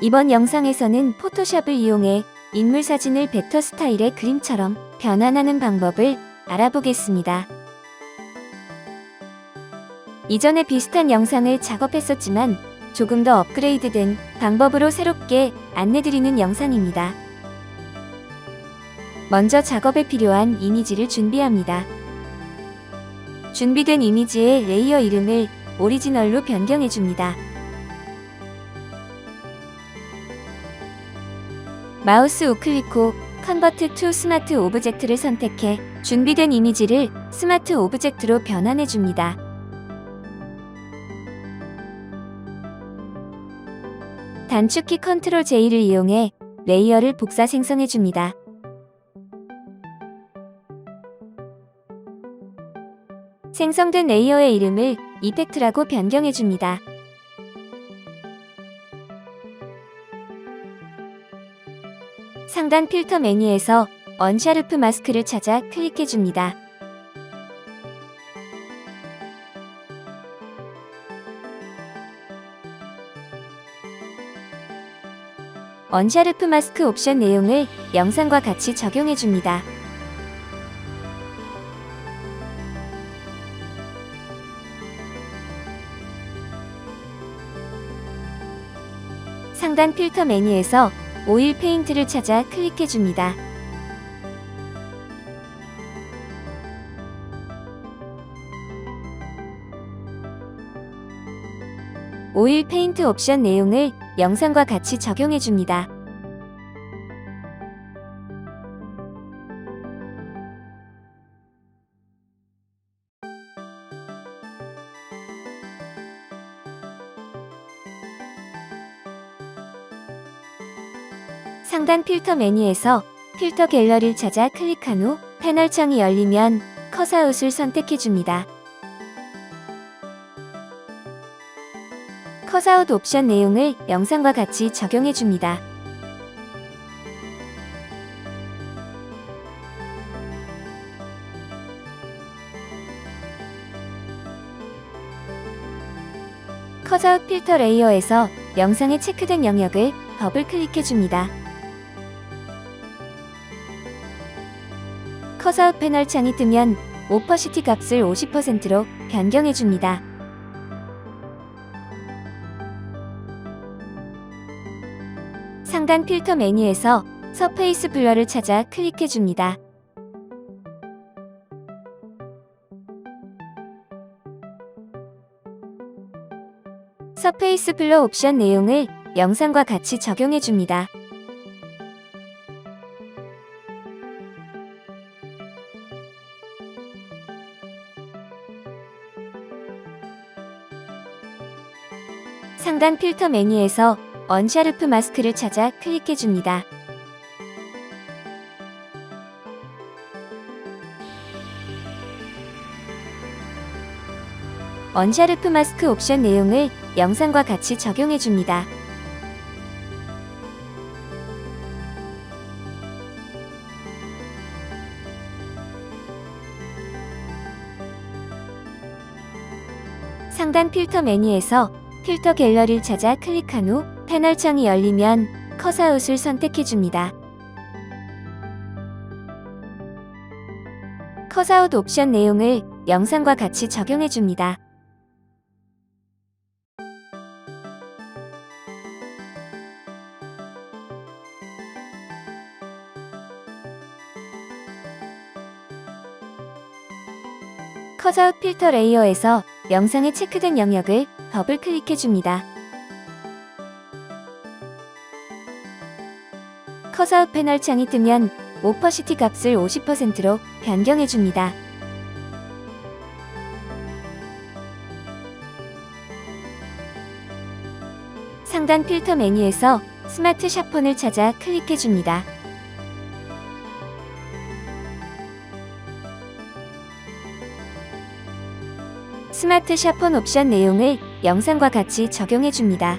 이번 영상에서는 포토샵을 이용해 인물 사진을 벡터 스타일의 그림처럼 변환하는 방법을 알아보겠습니다. 이전에 비슷한 영상을 작업했었지만 조금 더 업그레이드된 방법으로 새롭게 안내드리는 영상입니다. 먼저 작업에 필요한 이미지를 준비합니다. 준비된 이미지의 레이어 이름을 오리지널로 변경해줍니다. 마우스 우클릭 후 컨버트 투 스마트 오브젝트를 선택해 준비된 이미지를 스마트 오브젝트로 변환해줍니다. 단축키 컨트롤 J를 이용해 레이어를 복사 생성해줍니다. 생성된 레이어의 이름을 이펙트라고 변경해줍니다. 상단 필터 메뉴에서 언샤르프 마스크를 찾아 클릭해줍니다. 언샤르프 마스크 옵션 내용을 영상과 같이 적용해줍니다. 상단 필터 메뉴에서 오일 페인트를 찾아 클릭해줍니다. 오일 페인트 옵션 내용을 영상과 같이 적용해줍니다. 상단 필터 메뉴에서 필터 갤러리를 찾아 클릭한 후 패널 창이 열리면 컷아웃을 선택해줍니다. 컷아웃 옵션 내용을 영상과 같이 적용해줍니다. 컷아웃 필터 레이어에서 영상에 체크된 영역을 더블 클릭해줍니다. 컷아웃 패널 창이 뜨면 오퍼시티 값을 50%로 변경해줍니다. 상단 필터 메뉴에서 서페이스 블러를 찾아 클릭해줍니다. 서페이스 블러 옵션 내용을 영상과 같이 적용해줍니다. 상단 필터 메뉴에서 언샤르프 마스크를 찾아 클릭해줍니다. 언샤르프 마스크 옵션 내용을 영상과 같이 적용해줍니다. 상단 필터 메뉴에서 필터 갤러리를 찾아 클릭한 후 패널 창이 열리면 컷아웃을 선택해줍니다. 컷아웃 옵션 내용을 영상과 같이 적용해줍니다. 컷아웃 필터 레이어에서 영상에 체크된 영역을 더블 클릭해줍니다. 컷아웃 패널 창이 뜨면 오퍼시티 값을 50%로 변경해줍니다. 상단 필터 메뉴에서 스마트 샤폰을 찾아 클릭해줍니다. 스마트 샤폰 옵션 내용을 영상과 같이 적용해줍니다.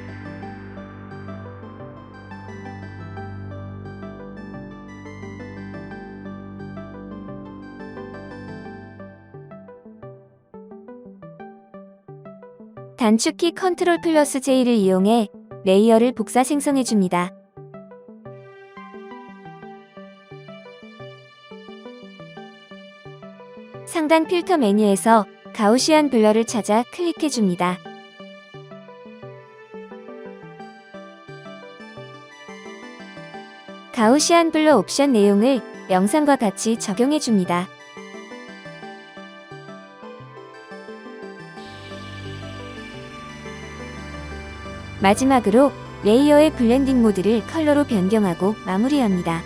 단축키 컨트롤 플러스 J를 이용해 레이어를 복사 생성해줍니다. 상단 필터 메뉴에서 가우시안 블러를 찾아 클릭해줍니다. 가우시안 블러 옵션 내용을 영상과 같이 적용해줍니다. 마지막으로 레이어의 블렌딩 모드를 컬러로 변경하고 마무리합니다.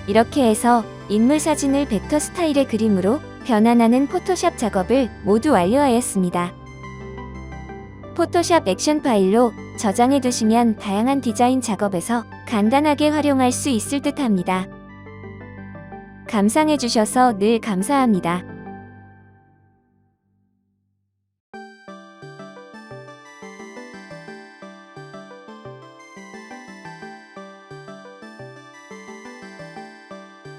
이렇게 해서 인물 사진을 벡터 스타일의 그림으로 변환하는 포토샵 작업을 모두 완료하였습니다. 포토샵 액션 파일로 저장해 두시면 다양한 디자인 작업에서 간단하게 활용할 수 있을 듯 합니다. 감상해 주셔서 늘 감사합니다.